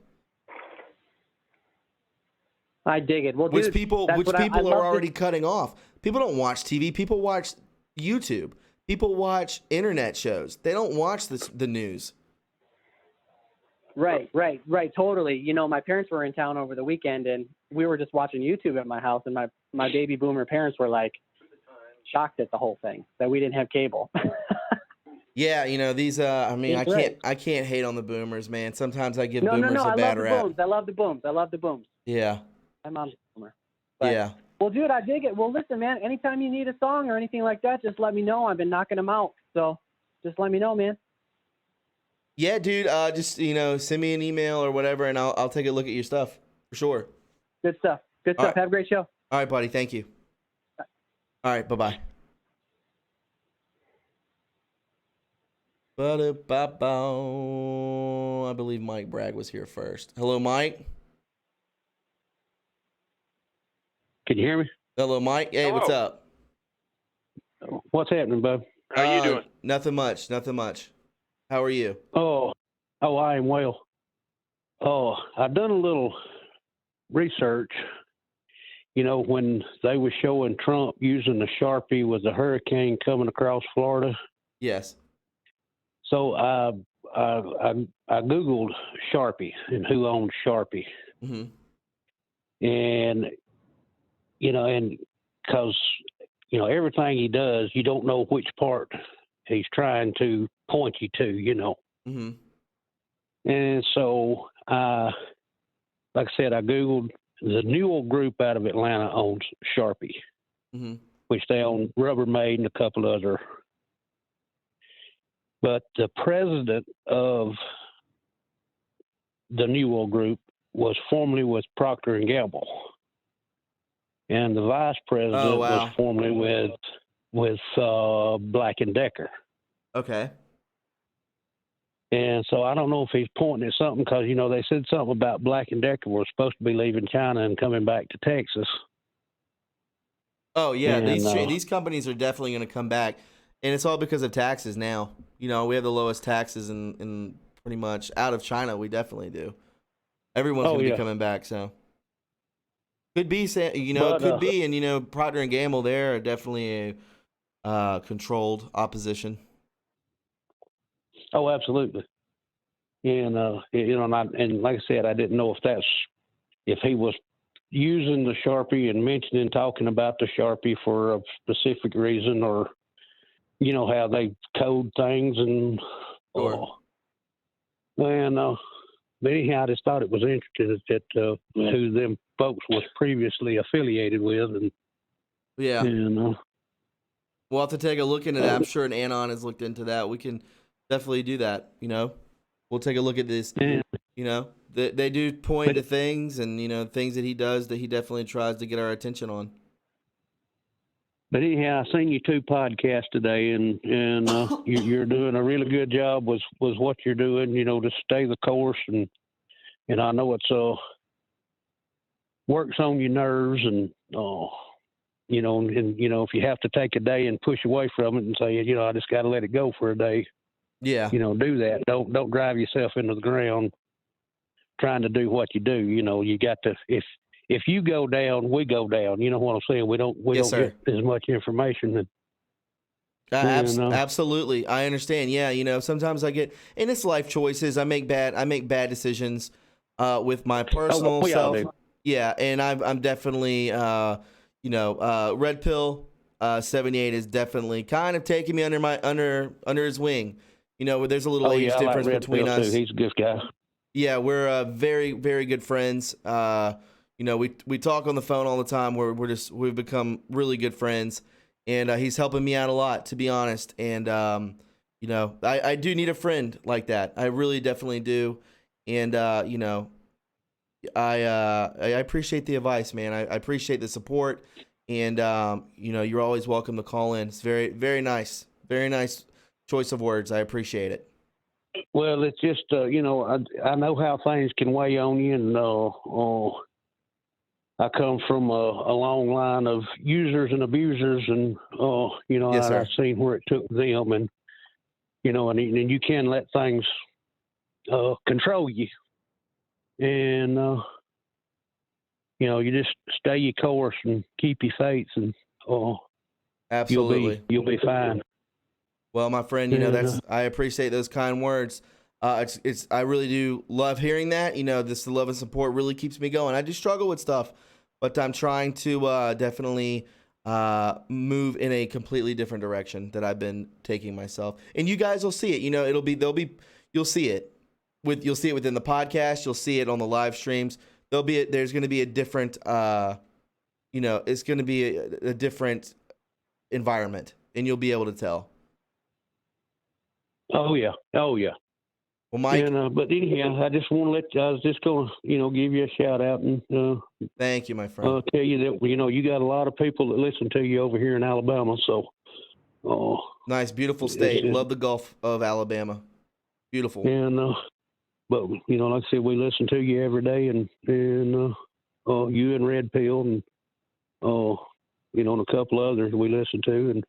I dig it. Well, Which dude, people that's what I are love already cutting off. People don't watch TV. People watch YouTube. People watch internet shows. They don't watch the news. Right. Totally. You know, my parents were in town over the weekend, and we were just watching YouTube at my house, and my baby boomer parents were like shocked at the whole thing that we didn't have cable. Yeah, you know these. I mean, It's great. I can't hate on the boomers, man. Sometimes I give No. boomers a I bad love the rap. booms. I love the booms. Yeah. My mom's a boomer. But, Yeah. Well, dude, I dig it. Well, listen, man. Anytime you need a song or anything like that, just let me know. I've been knocking them out, so just let me know, man. Yeah, dude. Just send me an email or whatever, and I'll take a look at your stuff for sure. Good stuff. All right. Have a great show. All right, buddy. Thank you. All right. Bye-bye. I believe Mike Bragg was here first. Hello, Mike. Can you hear me? Hello, Mike. Hey, what's up? What's happening, bub? How you doing? Nothing much. How are you? Oh, I am well. Oh, I've done a little research. You know, when they were showing Trump using the Sharpie with the hurricane coming across Florida. Yes. So I Googled Sharpie and who owned Sharpie. Mm-hmm. And, and because, everything he does, you don't know which part he's trying to point you to, Mm-hmm. And so, like I said, I Googled the Newell Group out of Atlanta owns Sharpie, Mm-hmm. which they own Rubbermaid and a couple other. But the president of the Newell Group was formerly with Procter & Gamble. And the vice president was formerly with Black & Decker. Okay. And so I don't know if he's pointing at something because, they said something about Black & Decker were supposed to be leaving China and coming back to Texas. Oh, yeah. And, these companies are definitely going to come back. And it's all because of taxes now. We have the lowest taxes in pretty much out of China. We definitely do. Everyone's going to be coming back, so. Could be, could be. And, Procter & Gamble, they're definitely a controlled opposition. Oh, absolutely. And, and like I said, I didn't know if he was using the Sharpie and talking about the Sharpie for a specific reason or, how they code things and, Sure. but anyhow, I just thought it was interesting that who them folks was previously affiliated with. And, yeah. We'll have to take a look into that. I'm sure an Anon has looked into that. We can definitely do that, We'll take a look at this. Yeah. They do point to things and, things that he does that he definitely tries to get our attention on. But anyhow, I seen you 2 podcasts today, and you're doing a really good job with what you're doing. To stay the course, and I know it's works on your nerves, and if you have to take a day and push away from it and say, I just got to let it go for a day. Yeah. Do that. Don't drive yourself into the ground trying to do what you do. You got to if you go down, we go down. You know what I'm saying? We don't get as much information. Absolutely, I understand. Yeah, sometimes I get, and it's life choices. I make bad decisions with my personal self. Yeah, and I'm definitely Red Pill 78 is definitely kind of taking me under his wing. Where there's a little age difference between us. Too. He's a good guy. Yeah, we're very, very good friends. We talk on the phone all the time. We've become really good friends, and he's helping me out a lot, to be honest. And I do need a friend like that. I really definitely do. And I appreciate the advice, man. I appreciate the support, and you're always welcome to call in. It's very, very nice choice of words. I appreciate it. Well, it's just I know how things can weigh on you, and I come from a long line of users and abusers, and Yes, sir. I've seen where it took them, and and you can let things control you. And, you just stay your course and keep your faith, and Absolutely. you'll be fine. Well, my friend, I appreciate those kind words. I really do love hearing that. The love and support really keeps me going. I do struggle with stuff, but I'm trying to definitely move in a completely different direction that I've been taking myself. And you guys will see it. You'll see it you'll see it within the podcast. You'll see it on the live streams. There's going to be a different, it's going to be a different environment, and you'll be able to tell. Oh yeah. Well, Mike. But anyhow, I just want to I was just going to, give you a shout out and thank you, my friend. I'll tell you that you got a lot of people that listen to you over here in Alabama. So, nice, beautiful state. Love the Gulf of Alabama. Beautiful. And but like I said, we listen to you every day, and you and Red Pill, and and a couple others we listen to,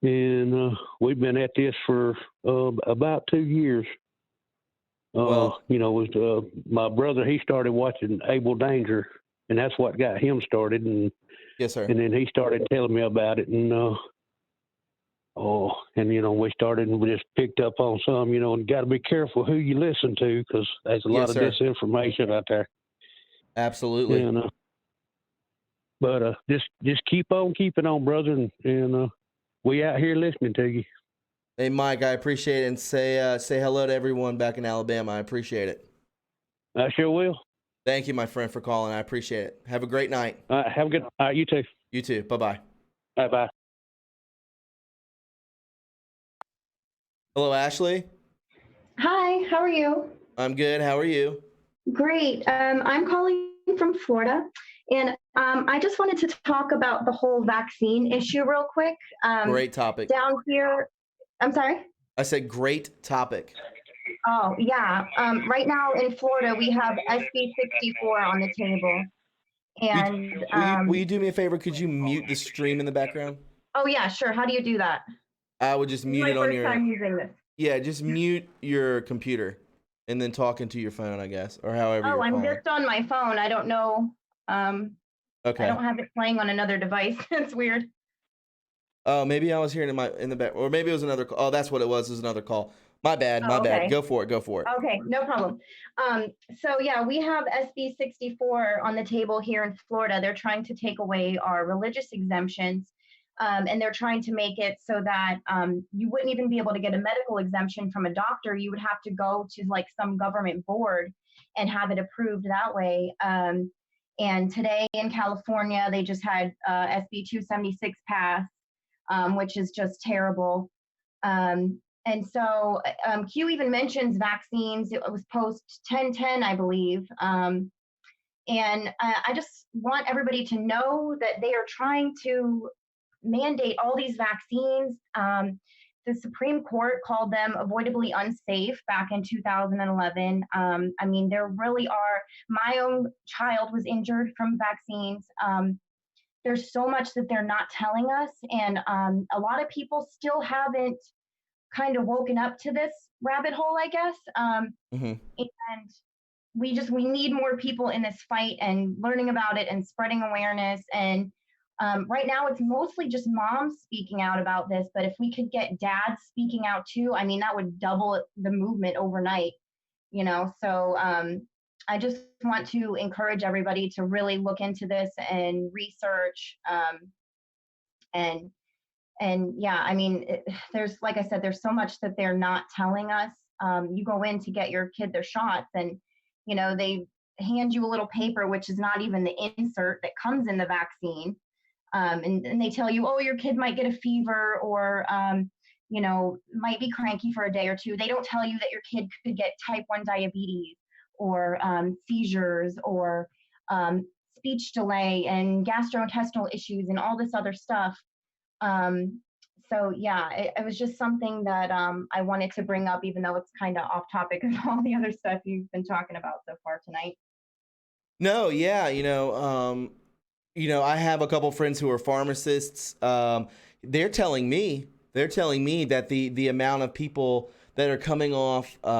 and we've been at this for about 2 years. My brother, he started watching Abel Danger, and that's what got him started. And yes, sir. And then he started telling me about it, and we started, and we just picked up on some, and got to be careful who you listen to, because there's a lot of disinformation out there. Absolutely. And but just keep on keeping on, brother, and we out here listening to you. Hey, Mike, I appreciate it, and say hello to everyone back in Alabama. I appreciate it. I sure will. Thank you, my friend, for calling. I appreciate it. Have a great night. Have a good. You too. You too. Bye-bye. Bye-bye. Hello, Ashley. Hi, how are you? I'm good. How are you? Great. I'm calling from Florida, and I just wanted to talk about the whole vaccine issue real quick. Great topic. Down here, I'm sorry? I said great topic. Oh, yeah. Right now in Florida, we have SB 64 on the table. And will you do me a favor? Could you mute the stream in the background? Oh, yeah, sure. How do you do that? I would just mute it on your... First time using this. Yeah, just mute your computer and then talk into your phone, I guess, or however you're I'm calling. just on my phone. I don't know. Okay. I don't have it playing on another device. It's weird. Oh, maybe I was hearing it in the back, or maybe it was another call. Oh, that's what it was. It was another call. My bad. My bad. Go for it. Okay, no problem. So yeah, we have SB 64 on the table here in Florida. They're trying to take away our religious exemptions. And they're trying to make it so that you wouldn't even be able to get a medical exemption from a doctor. You would have to go to like some government board and have it approved that way. And today in California, they just had SB 276 pass, which is just terrible. And so Q even mentions vaccines. It was post 1010, I believe. And I just want everybody to know that they are trying to mandate all these vaccines. The Supreme Court called them avoidably unsafe back in 2011. I mean, there really are. My own child was injured from vaccines. There's so much that they're not telling us, and a lot of people still haven't kind of woken up to this rabbit hole, I guess. And we need more people in this fight and learning about it and spreading awareness. And right now, it's mostly just moms speaking out about this, but if we could get dads speaking out too, I mean, that would double the movement overnight, So I just want to encourage everybody to really look into this and research. And yeah, I mean, there's, like I said, there's so much that they're not telling us. You go in to get your kid their shots, and, they hand you a little paper, which is not even the insert that comes in the vaccine. And they tell you, oh, your kid might get a fever or, might be cranky for a day or two. They don't tell you that your kid could get type 1 diabetes or seizures or speech delay and gastrointestinal issues and all this other stuff. So yeah, it was just something that I wanted to bring up, even though it's kind of off topic of all the other stuff you've been talking about so far tonight. No, yeah, I have a couple friends who are pharmacists. They're telling me that the amount of people that are coming off, coming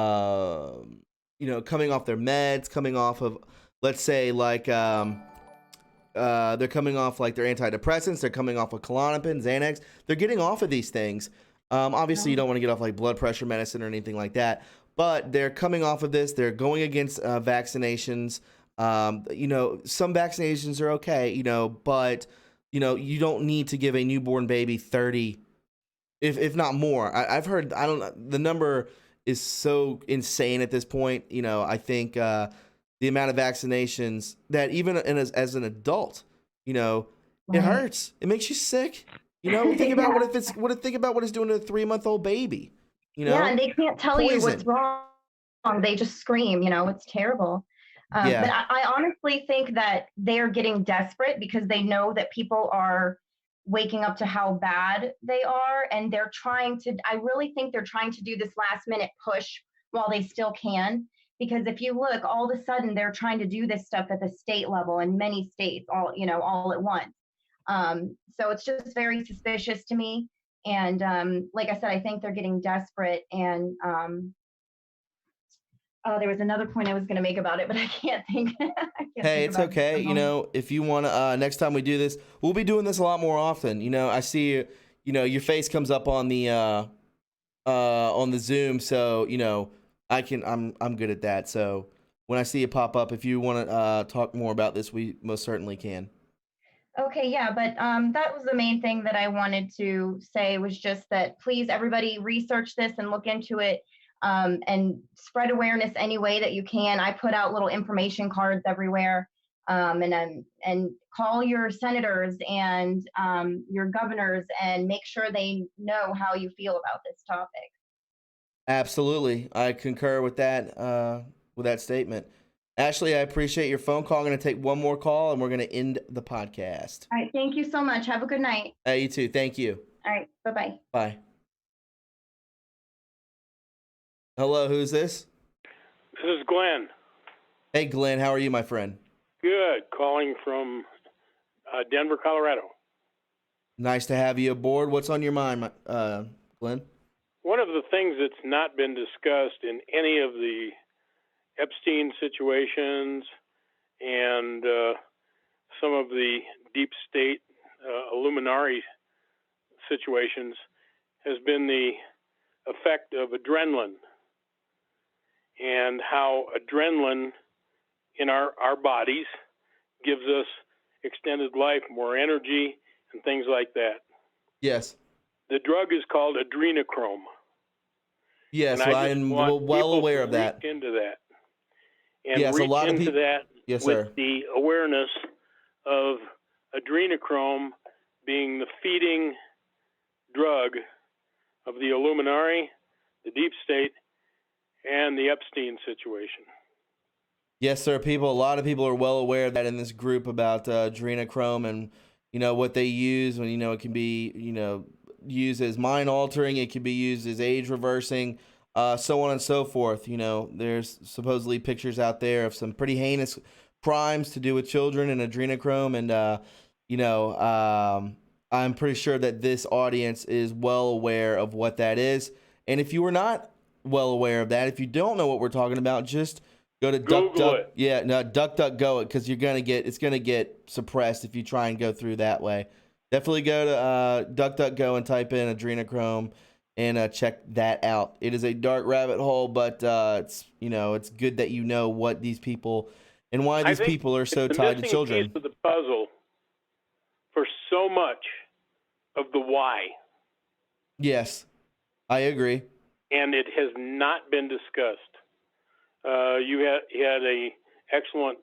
off their meds, coming off of, let's say, like, they're coming off like their antidepressants, they're coming off of Klonopin, Xanax, they're getting off of these things. Obviously, you don't want to get off like blood pressure medicine or anything like that, but they're coming off of this. They're going against vaccinations. Some vaccinations are okay, but you don't need to give a newborn baby 30, if not more. I've heard, I don't know, the number is so insane at this point. I think the amount of vaccinations that even as an adult, it hurts. It makes you sick. Think about think about what it's doing to a 3-month-old baby. Yeah, and they can't tell you what's Poison. wrong. They just scream. It's terrible. Yeah. But I honestly think that they're getting desperate because they know that people are waking up to how bad they are, and I really think they're trying to do this last minute push while they still can. Because if you look, all of a sudden they're trying to do this stuff at the state level in many states, all at once. So it's just very suspicious to me. And like I said, I think they're getting desperate. And there was another point I was going to make about it, but I can't think. Hey, it's okay. If you want to, next time we do this, we'll be doing this a lot more often. I see, your face comes up on the Zoom. So, I'm good at that. So when I see it pop up, if you want to talk more about this, we most certainly can. Okay, yeah, but that was the main thing that I wanted to say, was just that please, everybody, research this and look into it, and spread awareness any way that you can. I put out little information cards everywhere, and call your senators and your governors and make sure they know how you feel about this topic. Absolutely, I concur with that statement. Ashley, I appreciate your phone call. I'm going to take one more call, and we're going to end the podcast. All right, thank you so much. Have a good night. You too. Thank you. All right, bye-bye. Bye. Hello, who's this? This is Glenn. Hey, Glenn, how are you, my friend? Good. Calling from Denver, Colorado. Nice to have you aboard. What's on your mind, Glenn? One of the things that's not been discussed in any of the Epstein situations and some of the deep state Illuminati situations has been the effect of adrenaline, and how adrenaline in our bodies gives us extended life, more energy, and things like that. Yes. The drug is called adrenochrome. Yes, and I am well aware of that. Reach into that. And yes, reach a lot of into people. that Yes, with sir. the awareness of adrenochrome being the feeding drug of the Illuminati, the deep state, and the Epstein situation. Yes, sir. A lot of people are well aware of that in this group about adrenochrome and what they use when it can be used as mind altering, it can be used as age reversing, so on and so forth. There's supposedly pictures out there of some pretty heinous crimes to do with children and adrenochrome, and I'm pretty sure that this audience is well aware of what that is. And if you are not well aware of that, if you don't know what we're talking about, just go to DuckDuckGo it, because it's gonna get suppressed if you try and go through that way. Definitely go to DuckDuckGo and type in adrenochrome and check that out. It is a dark rabbit hole, but it's good that you know what these people and why these people are so tied to children. Piece of the puzzle for so much of the why. Yes, I agree. And it has not been discussed. You had a excellent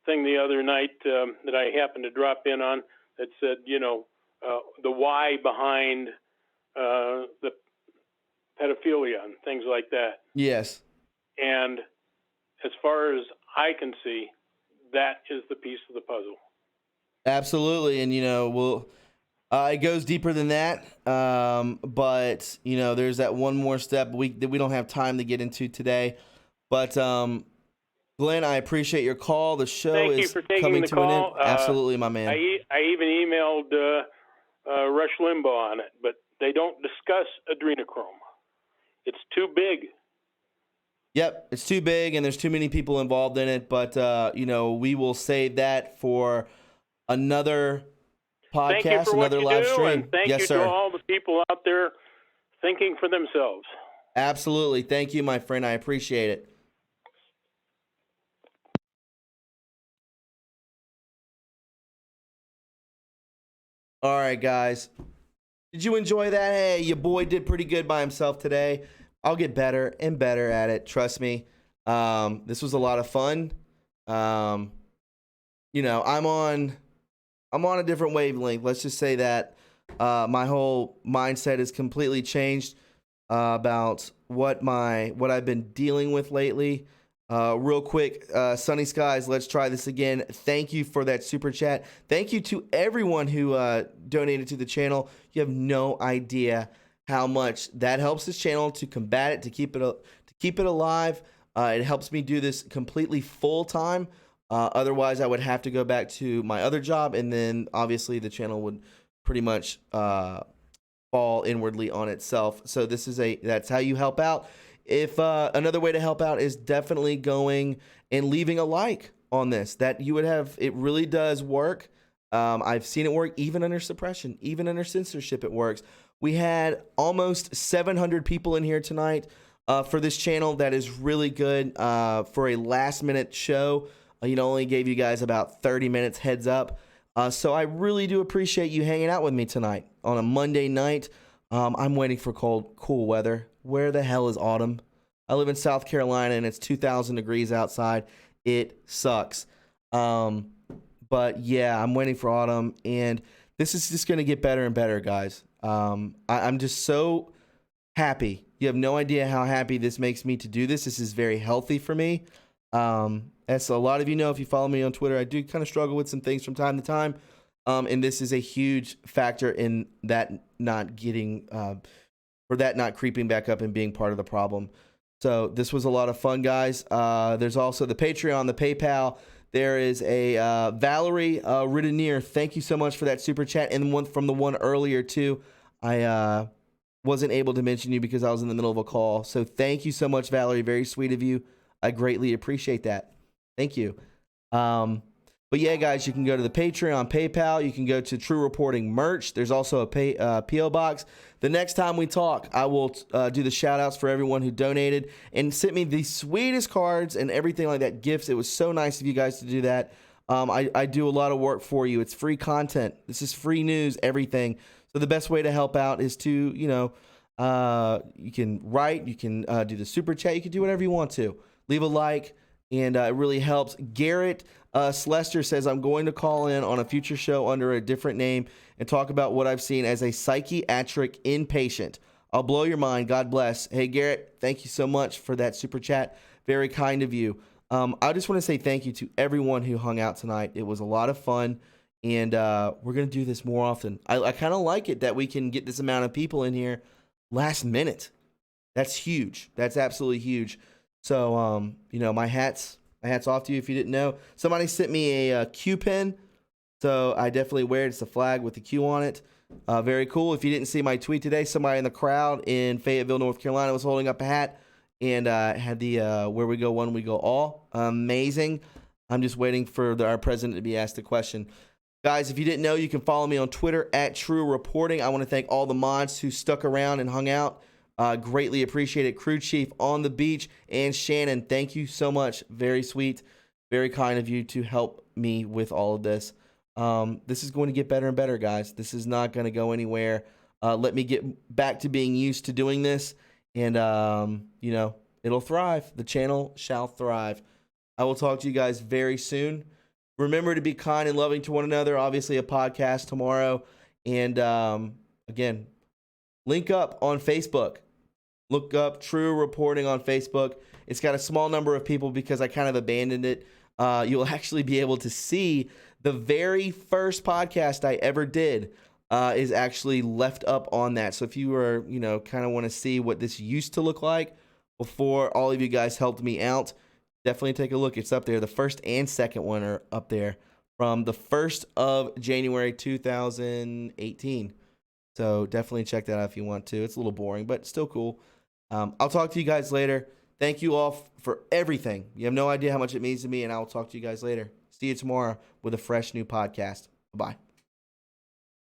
thing the other night that I happened to drop in on that said, the why behind the pedophilia and things like that. Yes. And as far as I can see, that is the piece of the puzzle. Absolutely, and it goes deeper than that. But there's that one more step that we don't have time to get into today. But Glenn, I appreciate your call. The show is coming to an end. Absolutely, my man. I even emailed Rush Limbaugh on it, but they don't discuss adrenochrome. It's too big. Yep, it's too big and there's too many people involved in it. But we will save that for another Thank you podcast, for what another you live do, stream. and thank Yes, you sir. to all the people out there thinking for themselves. Absolutely. Thank you, my friend. I appreciate it. All right, guys. Did you enjoy that? Hey, your boy did pretty good by himself today. I'll get better and better at it. Trust me. This was a lot of fun. I'm on a different wavelength. Let's just say that my whole mindset is completely changed about what I've been dealing with lately. Real quick, Sunny Skies, let's try this again. Thank you for that super chat. Thank you to everyone who donated to the channel. You have no idea how much that helps this channel to combat it, to keep it alive. It helps me do this completely full time. Otherwise, I would have to go back to my other job, and then obviously the channel would pretty much fall inwardly on itself. So that's how you help out. If another way to help out is definitely going and leaving a like on this, that you would have, it really does work. I've seen it work even under suppression, even under censorship, it works. We had almost 700 people in here tonight for this channel. That is really good for a last minute show. Only gave you guys about 30 minutes heads up. So I really do appreciate you hanging out with me tonight on a Monday night. I'm waiting for cool weather. Where the hell is autumn? I live in South Carolina and it's 2,000 degrees outside. It sucks. But yeah, I'm waiting for autumn, and this is just going to get better and better, guys. I'm just so happy. You have no idea how happy this makes me to do this. This is very healthy for me. As a lot of you know, if you follow me on Twitter, I do kind of struggle with some things from time to time. And this is a huge factor in that not getting, for that not creeping back up and being part of the problem. So this was a lot of fun, guys. There's also the Patreon, the PayPal. There is a Valerie Ridenier. Thank you so much for that super chat. And one from the one earlier too. I wasn't able to mention you because I was in the middle of a call. So thank you so much, Valerie. Very sweet of you. I greatly appreciate that. Thank you. But yeah, guys, you can go to the Patreon, PayPal. You can go to True Reporting merch. There's also a P.O. box. The next time we talk, I will do the shout outs for everyone who donated and sent me the sweetest cards and everything like that, gifts. It was so nice of you guys to do that. I do a lot of work for you. It's free content. This is free news, everything. So the best way to help out is to, you can write, you can do the super chat, you can do whatever you want to. Leave a like, and it really helps. Garrett Slester says, I'm going to call in on a future show under a different name and talk about what I've seen as a psychiatric inpatient. I'll blow your mind. God bless. Hey, Garrett, thank you so much for that super chat. Very kind of you. I just want to say thank you to everyone who hung out tonight. It was a lot of fun, and we're going to do this more often. I kind of like it that we can get this amount of people in here last minute. That's huge. That's absolutely huge. So, my hat's off to you if you didn't know. Somebody sent me a Q pin, so I definitely wear it. It's a flag with the Q on it. Very cool. If you didn't see my tweet today, somebody in the crowd in Fayetteville, North Carolina was holding up a hat and had the where we go one, we go all. Amazing. I'm just waiting for our president to be asked the question. Guys, if you didn't know, you can follow me on Twitter at TRUreporting. I want to thank all the mods who stuck around and hung out. Greatly appreciate it. Crew Chief on the beach and Shannon, thank you so much. Very sweet, very kind of you to help me with all of this. This is going to get better and better, guys. This is not going to go anywhere. Let me get back to being used to doing this, and it'll thrive. The channel shall thrive. I will talk to you guys very soon. Remember to be kind and loving to one another. Obviously, a podcast tomorrow, and again, link up on Facebook. Look up True Reporting on Facebook. It's got a small number of people because I kind of abandoned it. You'll actually be able to see the very first podcast I ever did is actually left up on that. So if you are, kind of want to see what this used to look like before all of you guys helped me out, definitely take a look. It's up there. The first and second one are up there from the 1st of January 2018. So definitely check that out if you want to. It's a little boring, but still cool. I'll talk to you guys later. Thank you all for everything. You have no idea how much it means to me, and I will talk to you guys later. See you tomorrow with a fresh new podcast. Bye-bye.